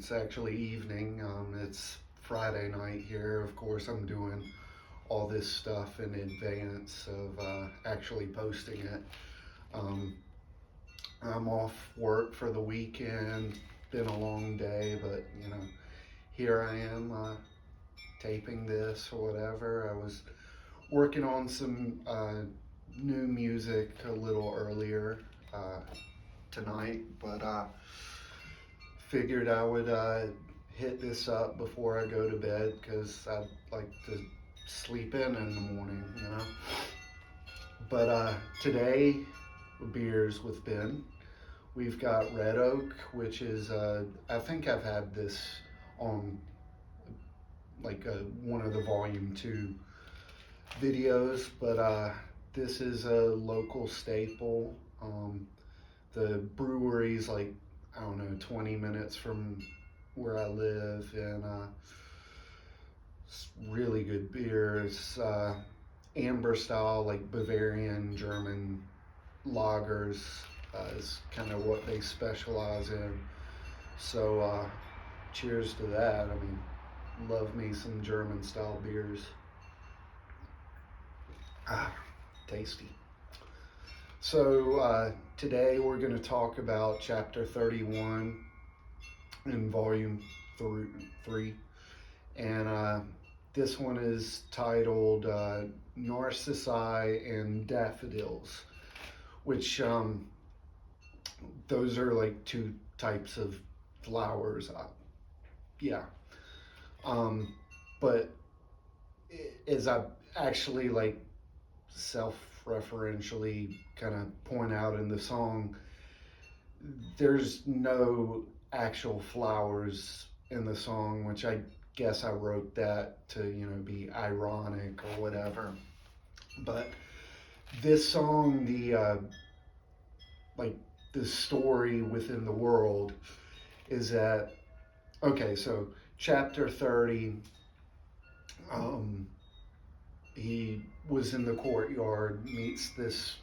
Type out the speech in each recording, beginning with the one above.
It's actually evening. It's Friday night here. Of course, I'm doing all this stuff in advance of actually posting it. Um, I'm off work for the weekend. Been a long day, but here I am taping this or whatever. I was working on some new music a little earlier uh, tonight, but figured I would hit this up before I go to bed because I'd like to sleep in the morning. But today, beers with Ben. We've got Red Oak, which is, I think I've had this on one of the volume 2 videos, but this is a local staple. The brewery's like, I don't know, 20 minutes from where I live, and it's really good beer. It's amber style, like Bavarian German lagers is kind of what they specialize in. So cheers to that. I mean, love me some German style beers. Tasty. So today we're going to talk about chapter 31 in volume 3. And this one is titled Narcissi and Daffodils, which those are like 2 types of flowers. Yeah. But as I actually like self-referentially kind of point out in the song, there's no actual flowers in the song, which I guess I wrote that to be ironic or whatever. But this song, the story within the world is that, okay, so chapter 30, he was in the courtyard, meets this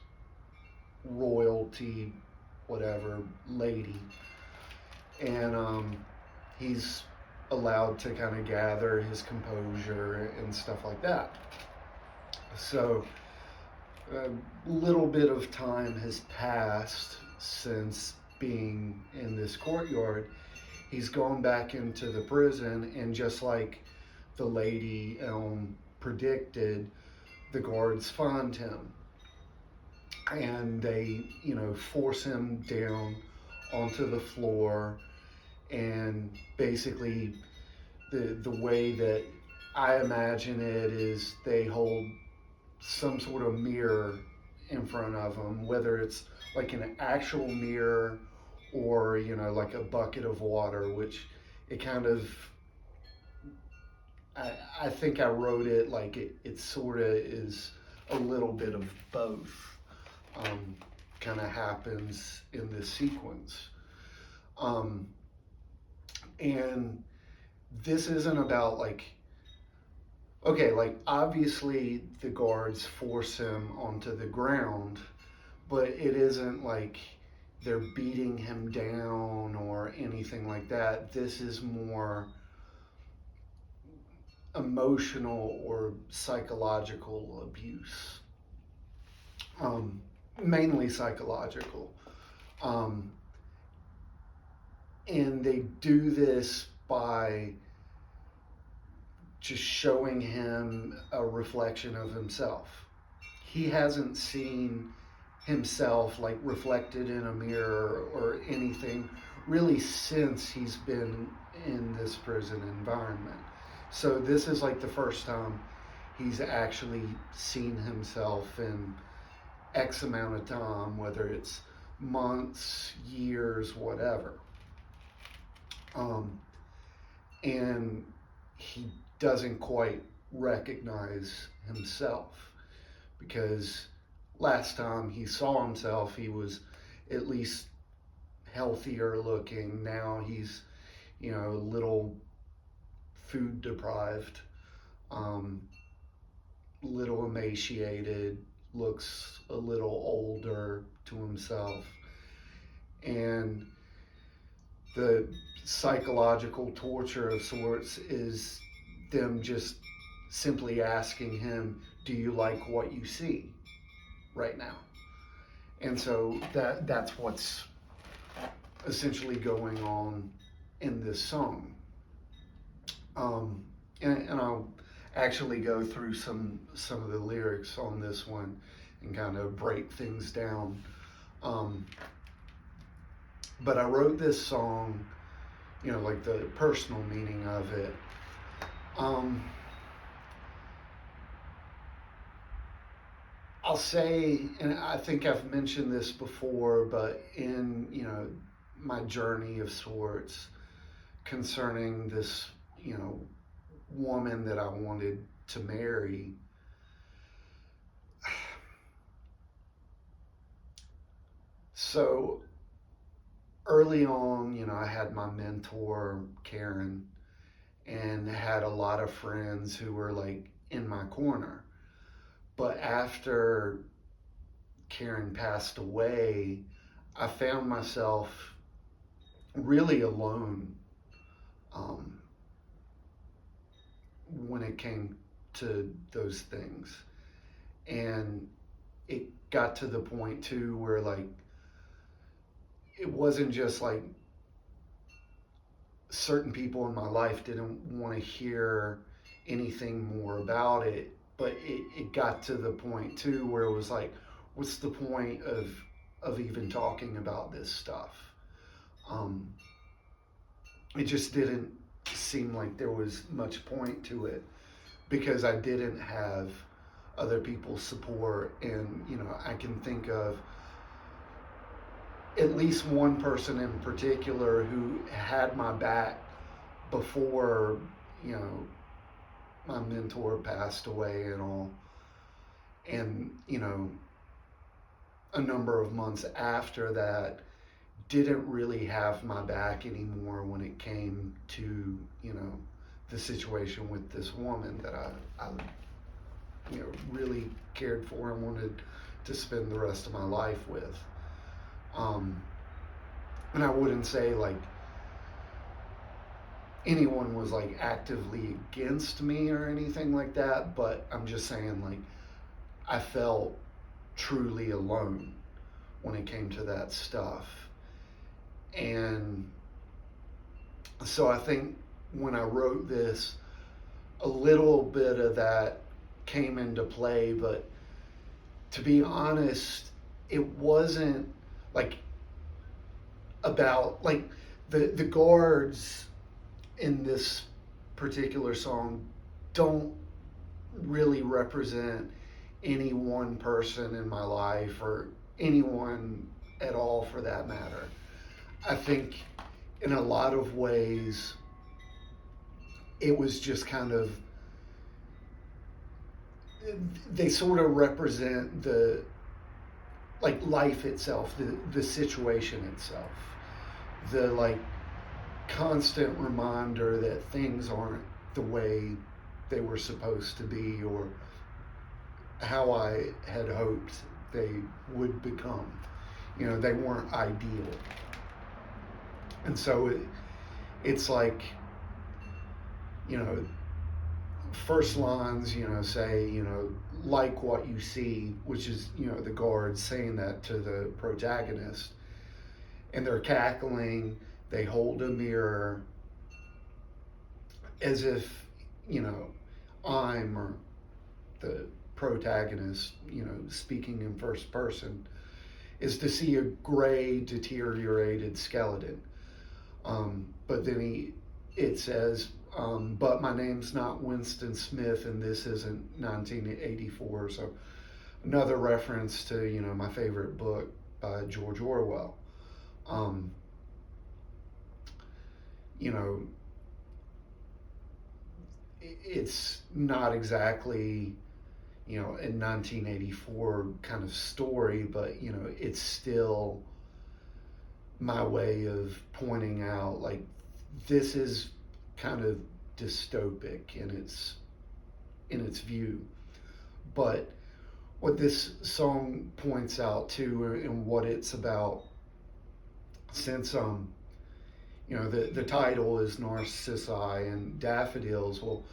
royalty, whatever, lady, and he's allowed to kind of gather his composure and stuff like that. So a little bit of time has passed since being in this courtyard. He's gone back into the prison, and just like the lady predicted, the guards find him, and they force him down onto the floor. And basically the way that I imagine it is they hold some sort of mirror in front of them, whether it's like an actual mirror or like a bucket of water, which it kind of, I think I wrote it like it sort of is a little bit of both, kind of happens in this sequence. And this isn't about like obviously the guards force him onto the ground, but it isn't like they're beating him down or anything like that. This is more emotional or psychological abuse, mainly psychological. And they do this by just showing him a reflection of himself. He hasn't seen himself like reflected in a mirror or anything really since he's been in this prison environment. So this is like the first time he's actually seen himself in X amount of time, whether it's months, years, whatever. And he doesn't quite recognize himself, because last time he saw himself, he was at least healthier looking. Now he's, a little food deprived, little emaciated, looks a little older to himself. And the psychological torture of sorts is them just simply asking him, "Do you like what you see right now?" And so that's what's essentially going on in this song. Um, and I'll actually go through some of the lyrics on this one and kind of break things down. Um, but I wrote this song, like the personal meaning of it. Um, I'll say, and I think I've mentioned this before, but in my journey of sorts concerning this woman that I wanted to marry. So early on, I had my mentor, Karen, and had a lot of friends who were like in my corner. But after Karen passed away, I found myself really alone um, when it came to those things. And it got to the point too where like it wasn't just like certain people in my life didn't want to hear anything more about it, but it got to the point too where it was like, what's the point of even talking about this stuff? Um, it just didn't seem like there was much point to it because I didn't have other people's support. And I can think of at least one person in particular who had my back before my mentor passed away and all, and a number of months after that didn't really have my back anymore when it came to the situation with this woman that I really cared for and wanted to spend the rest of my life with. And I wouldn't say like anyone was like actively against me or anything like that, but I'm just saying like I felt truly alone when it came to that stuff. And so I think when I wrote this, a little bit of that came into play, but to be honest, it wasn't like about like the guards in this particular song don't really represent any one person in my life or anyone at all for that matter. I think in a lot of ways it was just kind of, they sort of represent the like life itself, the situation itself, the like constant reminder that things aren't the way they were supposed to be or how I had hoped they would become. They weren't ideal. And so it's like, first lines, say, like what you see, which is, the guards saying that to the protagonist. And they're cackling, they hold a mirror as if, I'm or the protagonist, speaking in first person, is to see a gray, deteriorated skeleton. But then it says, but my name's not Winston Smith, and this isn't 1984. So another reference to my favorite book by George Orwell. It's not exactly a 1984 kind of story, but it's still my way of pointing out like this is kind of dystopic in its view. But what this song points out too, and what it's about, since the title is Narcissi and Daffodils. Well,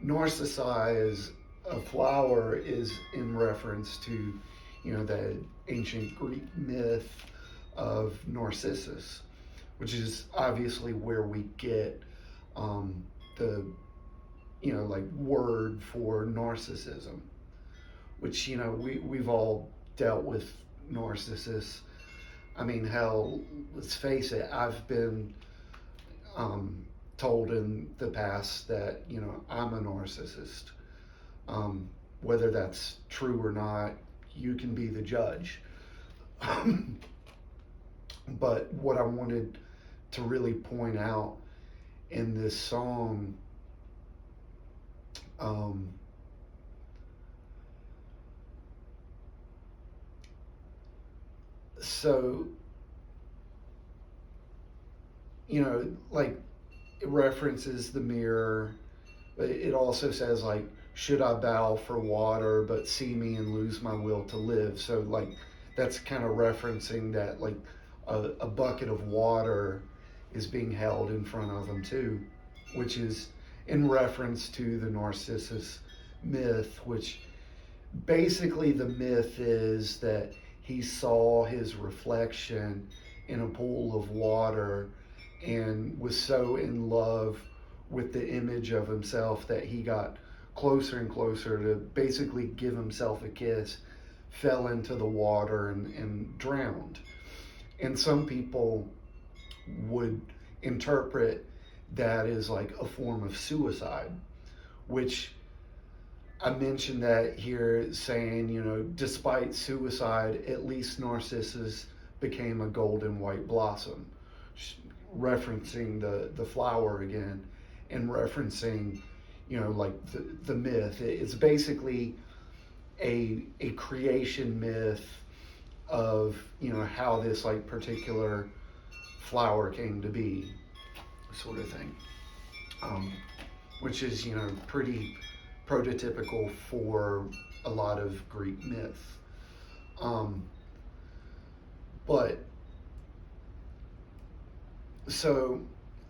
Narcissi is a flower is in reference to, the ancient Greek myth of Narcissus, which is obviously where we get the, like word for narcissism, which, we've all dealt with narcissists. I mean, hell, let's face it, I've been told in the past that, I'm a narcissist. Whether that's true or not, you can be the judge. But what I wanted to really point out in this song, so, like, it references the mirror, but it also says, like, should I bow for water but see me and lose my will to live? So, like, that's kind of referencing that, like, a bucket of water is being held in front of them too, which is in reference to the Narcissus myth, which basically the myth is that he saw his reflection in a pool of water and was so in love with the image of himself that he got closer and closer to basically give himself a kiss, fell into the water and drowned. And some people would interpret that as like a form of suicide, which I mentioned that here saying, despite suicide, at least Narcissus became a golden white blossom, referencing the flower again and referencing, like the myth. It's basically a creation myth of, how this like particular flower came to be, sort of thing, which is, pretty prototypical for a lot of Greek myth. But so,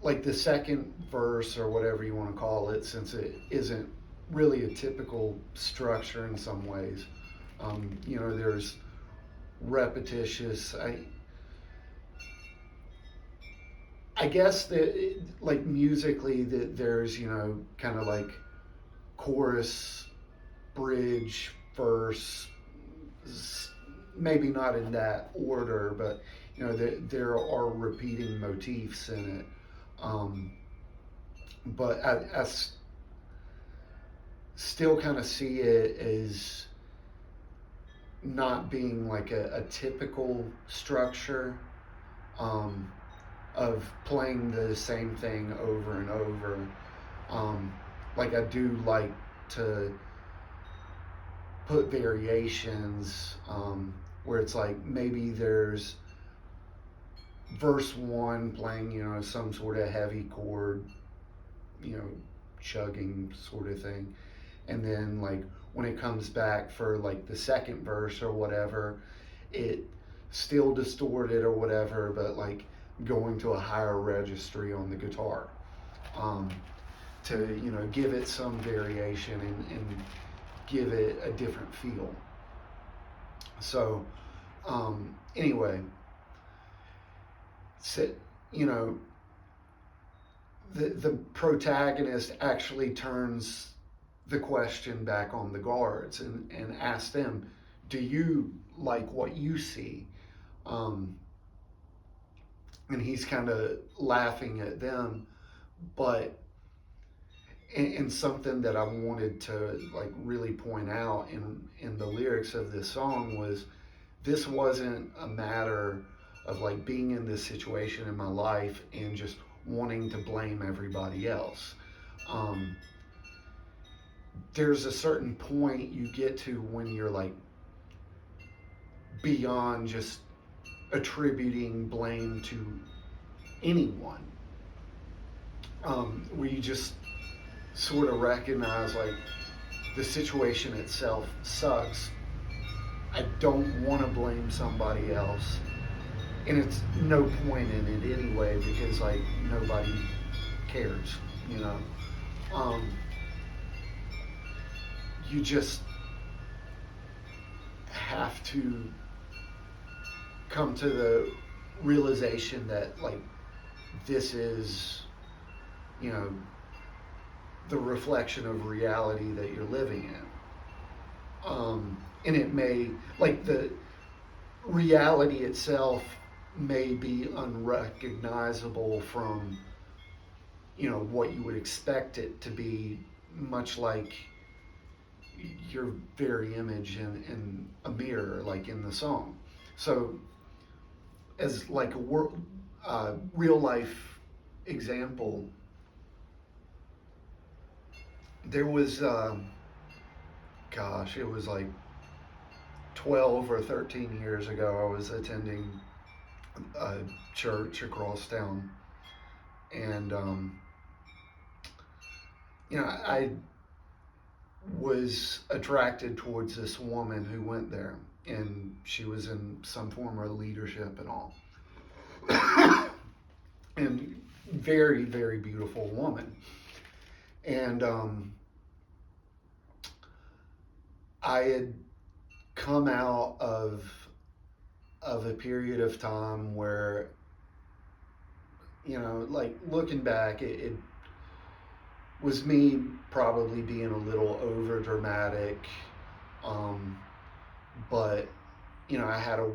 like the second verse or whatever you want to call it, since it isn't really a typical structure in some ways, there's repetitious. I guess that, like, musically, that there's, kind of like chorus, bridge, verse, maybe not in that order, but there are repeating motifs in it. But I still kind of see it as not being like a typical structure of playing the same thing over and over. Like, I do like to put variations where it's like maybe there's verse one playing, some sort of heavy chord, chugging sort of thing. And then, like, when it comes back for like the second verse or whatever, it still distorted or whatever, but like going to a higher registry on the guitar, to, give it some variation and give it a different feel. So, anyway, so, the protagonist actually turns the question back on the guards and asks them, do you like what you see? And he's kind of laughing at them, but and something that I wanted to like really point out in the lyrics of this song was, this wasn't a matter of like being in this situation in my life and just wanting to blame everybody else. There's a certain point you get to when you're like beyond just attributing blame to anyone, where you just sort of recognize like the situation itself sucks. I don't want to blame somebody else. and it's no point in it anyway because like nobody cares, you know. Um, you just have to come to the realization that like this is, you know, the reflection of reality that you're living in. And it may, like, the reality itself may be unrecognizable from, you know, what you would expect it to be, much like your very image in a mirror, like in the song. So, as like a real life example, there was, gosh, it was like 12 or 13 years ago. I was attending a church across town, and you know, I was attracted towards this woman who went there, and she was in some form of leadership and all, and very, very beautiful woman. And I had come out of a period of time where, you know, like looking back, it was me probably being a little over dramatic, um, but you know, I had a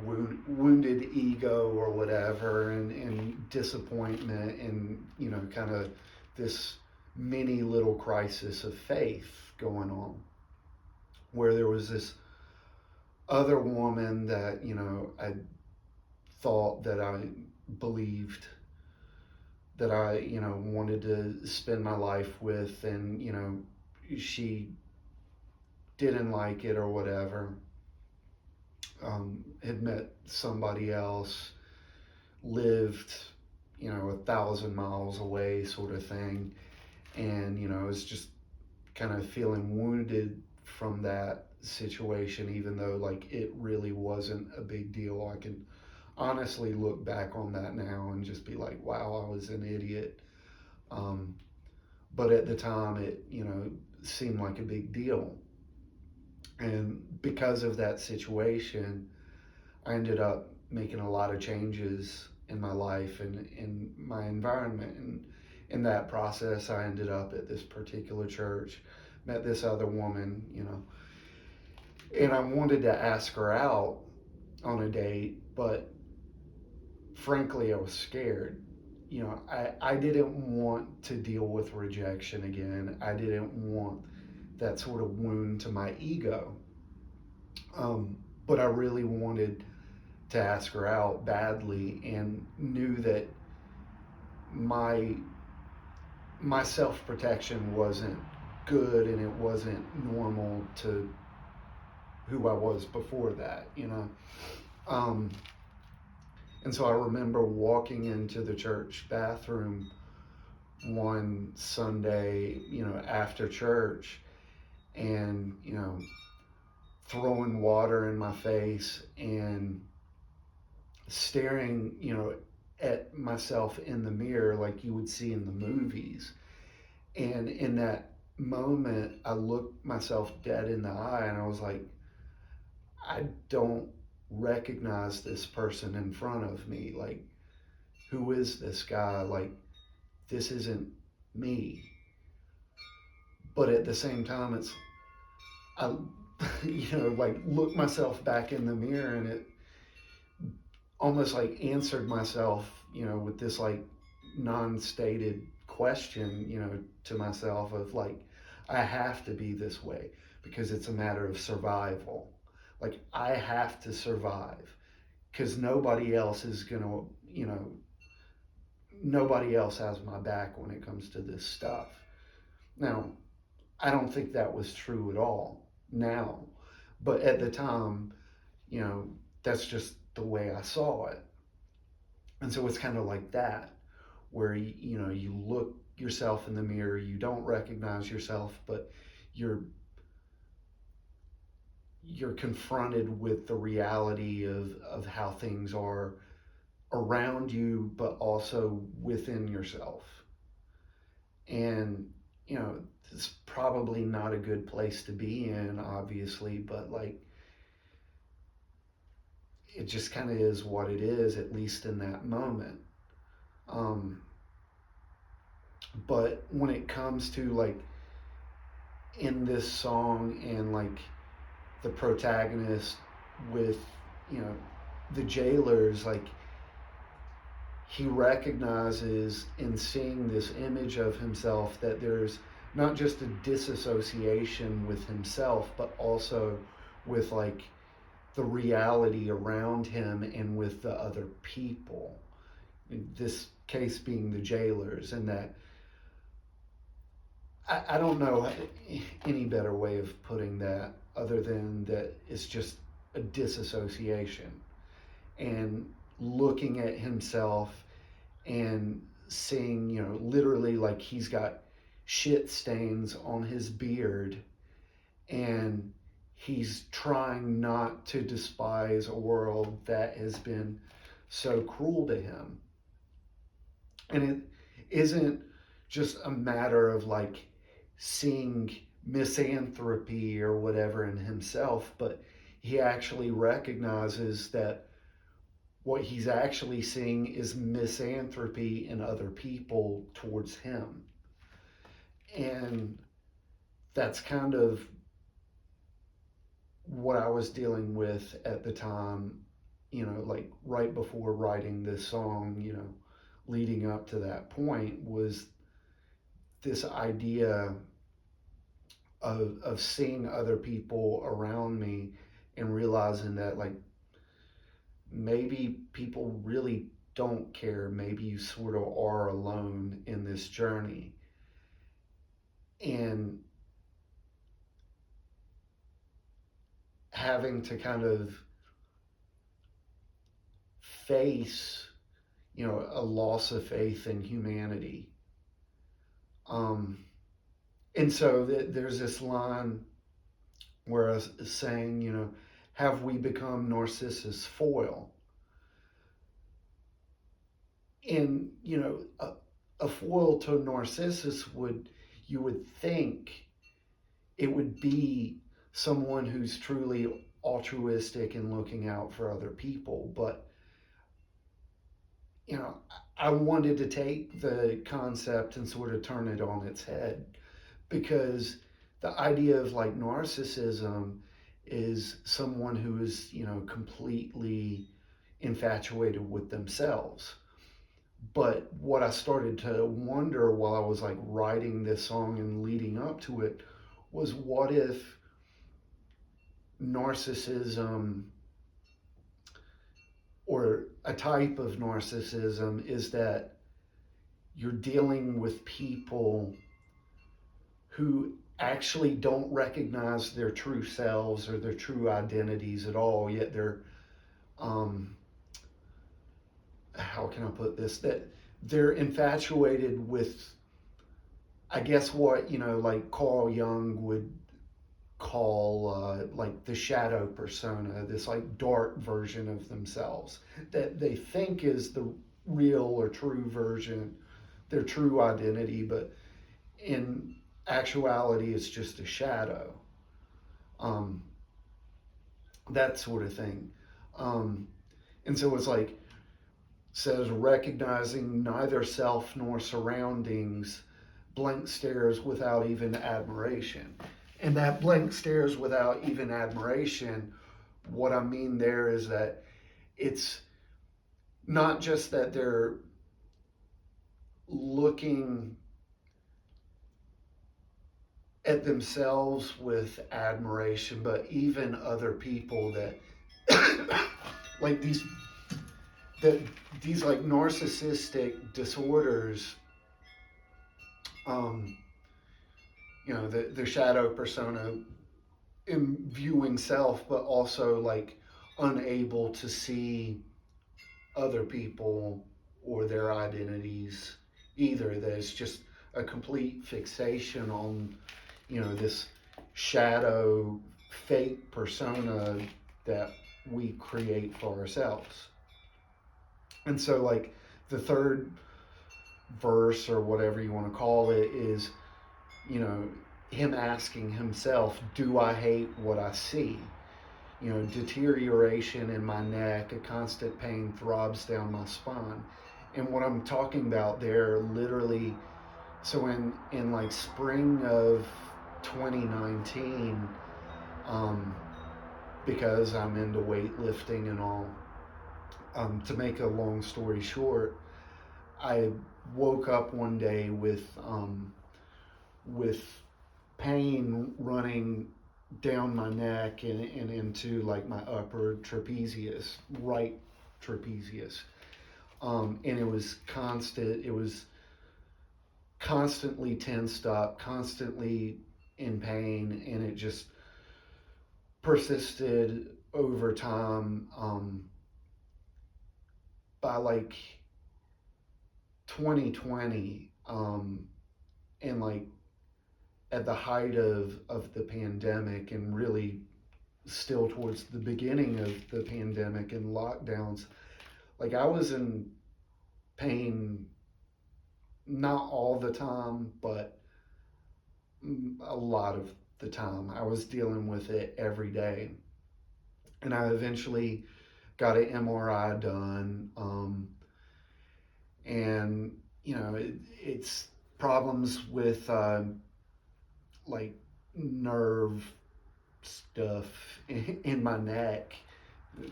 wounded ego or whatever, and disappointment, and you know, kind of this mini little crisis of faith going on, where there was this other woman that, you know, I thought that I believed, that I, you know, wanted to spend my life with, and you know, she didn't like it or whatever. Had met somebody else, lived, you know, 1,000 miles away, sort of thing, and you know, I was just kind of feeling wounded from that situation, even though like it really wasn't a big deal. I can honestly look back on that now and just be like, wow, I was an idiot. Um, but at the time, it, you know, seemed like a big deal. And because of that situation, I ended up making a lot of changes in my life and in my environment. And in that process, I ended up at this particular church, met this other woman, you know, and I wanted to ask her out on a date, but frankly, I was scared. You know, I didn't want to deal with rejection again. I didn't want that sort of wound to my ego. But I really wanted to ask her out badly, and knew that my my self protection wasn't good, and it wasn't normal to who I was before that, you know. Um, and so I remember walking into the church bathroom one Sunday, you know, after church, and, you know, throwing water in my face and staring, you know, at myself in the mirror like you would see in the movies. And in that moment, I looked myself dead in the eye, and I was like, I don't recognize this person in front of me. Like, who is this guy? Like, this isn't me. But at the same time, it's, I, you know, like look myself back in the mirror, and it almost like answered myself, you know, with this like non-stated question, you know, to myself of like, I have to be this way because it's a matter of survival. Like, I have to survive because nobody else is gonna, you know, nobody else has my back when it comes to this stuff. Now, I don't think that was true at all now, but at the time, you know, that's just the way I saw it. And so it's kind of like that, where you know, you look yourself in the mirror, you don't recognize yourself, but you're you're confronted with the reality of how things are around you, but also within yourself. And, you know, it's probably not a good place to be in, obviously, but like, it just kind of is what it is, at least in that moment. Um, but when it comes to like in this song and like the protagonist with, you know, the jailers, like he recognizes in seeing this image of himself that there's not just a disassociation with himself, but also with like the reality around him and with the other people. In this case being the jailers, and that I don't know any better way of putting that other than that it's just a disassociation and looking at himself and seeing, you know, literally like he's got shit stains on his beard and he's trying not to despise a world that has been so cruel to him. And it isn't just a matter of like seeing misanthropy or whatever in himself, but he actually recognizes that what he's actually seeing is misanthropy in other people towards him. And that's kind of what I was dealing with at the time, you know, like right before writing this song, you know, leading up to that point was this idea of seeing other people around me and realizing that like maybe people really don't care. Maybe you sort of are alone in this journey. And having to kind of face, you know, a loss of faith in humanity. Um, and so there's this line where I was saying, you know, have we become Narcissus' foil? And, you know, a foil to Narcissus would, you would think it would be someone who's truly altruistic and looking out for other people. But, you know, I wanted to take the concept and sort of turn it on its head because the idea of like narcissism is someone who is, you know, completely infatuated with themselves. But what I started to wonder while I was like writing this song and leading up to it was what if narcissism or a type of narcissism is that you're dealing with people who actually don't recognize their true selves or their true identities at all, yet they're, um, how can I put this? That they're infatuated with, I guess, what, you know, like Carl Jung would call like the shadow persona, this like dark version of themselves that they think is the real or true version, their true identity, but in actuality, it's just a shadow. Um, that sort of thing. Um, and so it's like, says recognizing neither self nor surroundings, blank stares without even admiration. And that blank stares without even admiration, what I mean there is that it's not just that they're looking at themselves with admiration, but even other people that like that these like narcissistic disorders, um, you know, the shadow persona in viewing self, but also like unable to see other people or their identities either. There's just a complete fixation on, you know, this shadow fake persona that we create for ourselves. And so, like, the third verse or whatever you want to call it is, you know, him asking himself, do I hate what I see? You know, deterioration in my neck, a constant pain throbs down my spine. And what I'm talking about there, literally, so in like spring of 2019, um, because I'm into weightlifting and all, to make a long story short, I woke up one day with pain running down my neck and into like my upper trapezius, right trapezius. And it was constant. It was constantly tensed up, constantly in pain, and it just persisted over time. By like 2020, and like at the height of the pandemic, and really still towards the beginning of the pandemic and lockdowns, like I was in pain, not all the time, but a lot of the time. I was dealing with it every day. And I eventually got an MRI done. And, you know, it's problems with like nerve stuff in my neck,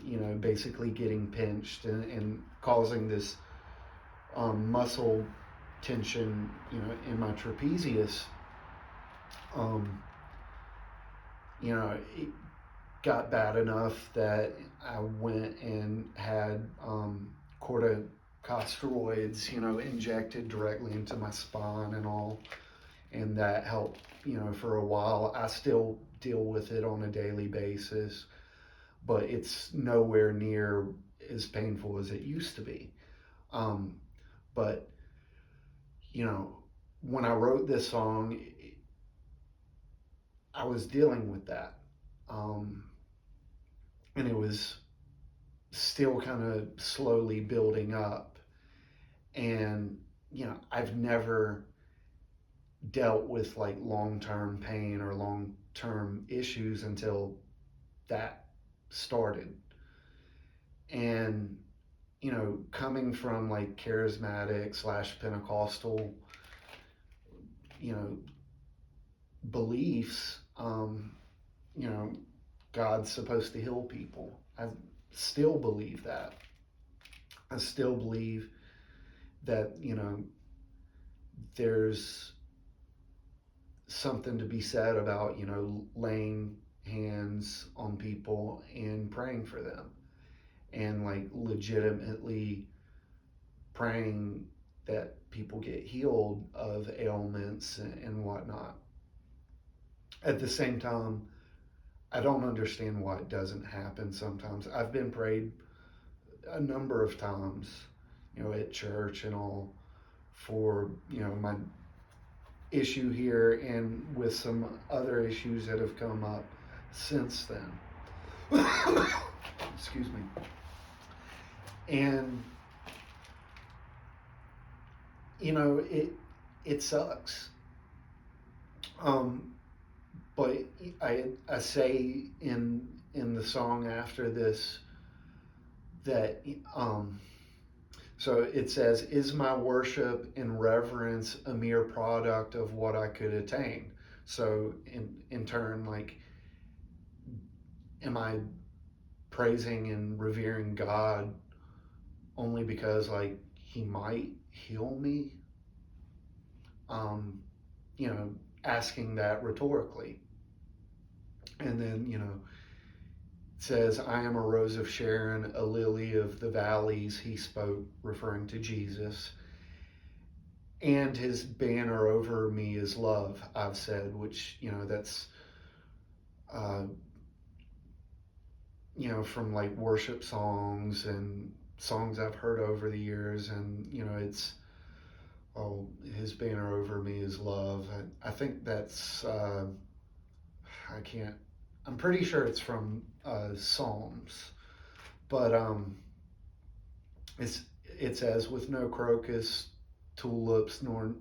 you know, basically getting pinched and causing this muscle tension, you know, in my trapezius. Um, you know, it got bad enough that I went and had corticosteroids, you know, injected directly into my spine and all, and that helped, you know, for a while. I still deal with it on a daily basis, but it's nowhere near as painful as it used to be. Um, but you know, when I wrote this song, I was dealing with that, and it was still kind of slowly building up. And you know, I've never dealt with like long-term pain or long-term issues until that started. And you know, coming from like charismatic slash Pentecostal, you know, beliefs, you know, God's supposed to heal people. I still believe that. I still believe that, you know, there's something to be said about, you know, laying hands on people and praying for them, and like legitimately praying that people get healed of ailments and whatnot. At the same time, I don't understand why it doesn't happen sometimes. I've been prayed a number of times, you know, at church and all, for, you know, my issue here and with some other issues that have come up since then. Excuse me. And you know, it sucks. Um, but I say in the song after this that so it says, is my worship and reverence a mere product of what I could attain? So in turn, like, am I praising and revering God only because like he might heal me? Um, you know, asking that rhetorically. And then, you know, it says, I am a rose of Sharon, a lily of the valleys, he spoke, referring to Jesus. And his banner over me is love, I've said, which, you know, that's, uh, you know, from like worship songs and songs I've heard over the years. And, you know, it's, oh, his banner over me is love. I think that's, I can't, I'm pretty sure it's from Psalms, but it's it says, with no crocus, tulips, nor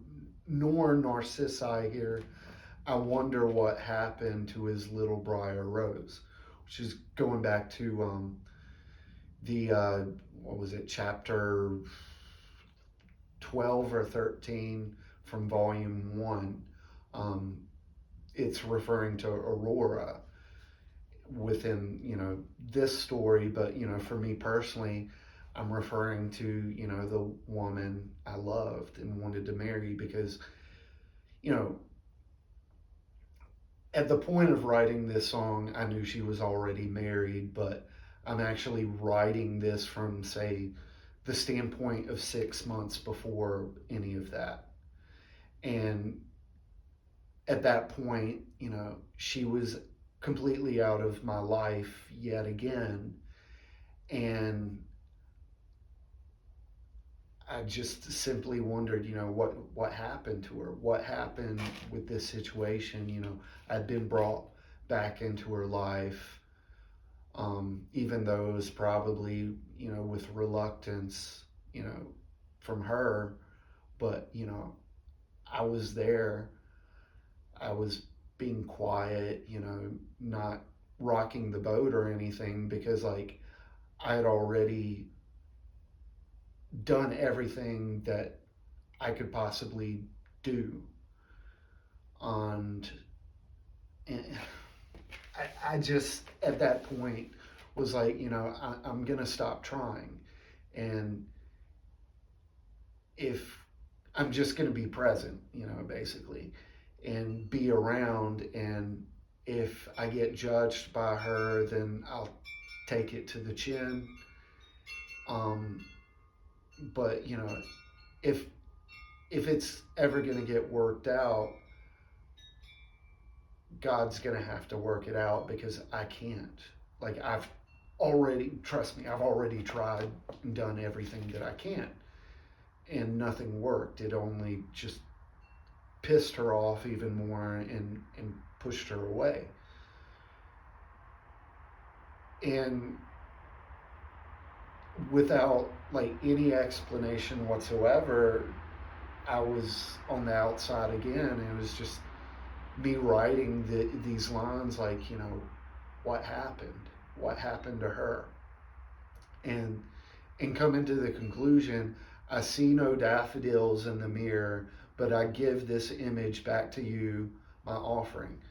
narcissi here, I wonder what happened to his little briar rose, which is going back to the what was it, chapter 12 or 13 from volume 1. Um, it's referring to Aurora within, this story, but, for me personally, I'm referring to, the woman I loved and wanted to marry because, you know, at the point of writing this song, I knew she was already married, but I'm actually writing this from, say, the standpoint of 6 months before any of that. And at that point, she was completely out of my life yet again. And I just simply wondered, what happened to her? What happened with this situation? I'd been brought back into her life, even though it was probably, with reluctance, from her. But, I was there. I was being quiet, not rocking the boat or anything because, like, I had already done everything that I could possibly do. And I just, at that point, was like, I'm going to stop trying. And if I'm just going to be present, basically, and be around. And if I get judged by her, then I'll take it to the chin. But if it's ever going to get worked out, God's going to have to work it out because I can't. Like, trust me, I've already tried and done everything that I can, and nothing worked. It only just pissed her off even more and pushed her away. And without, like, any explanation whatsoever, I was on the outside again. It was just me writing these lines, like, what happened? What happened to her? And coming to the conclusion, I see no daffodils in the mirror, but I give this image back to you, my offering,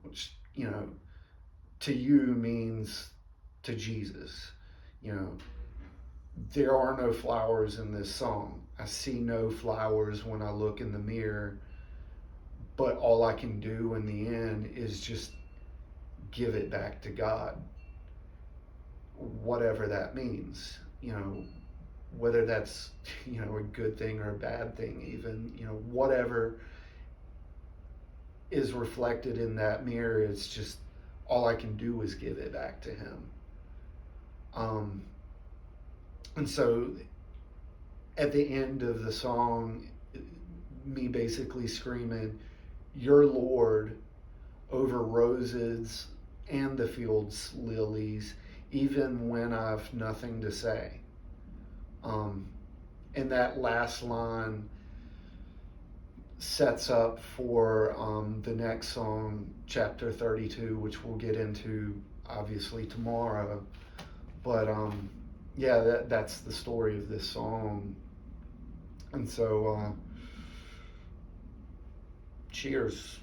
which, to you means to Jesus. There are no flowers in this song. I see no flowers when I look in the mirror, but all I can do in the end is just give it back to God, whatever that means, whether that's, a good thing or a bad thing, even, whatever is reflected in that mirror, it's just all I can do is give it back to him. And so at the end of the song, me basically screaming, "Your Lord over roses and the field's lilies, even when I've nothing to say." And that last line sets up for the next song, chapter 32, which we'll get into obviously tomorrow. But yeah, that's the story of this song. And so cheers.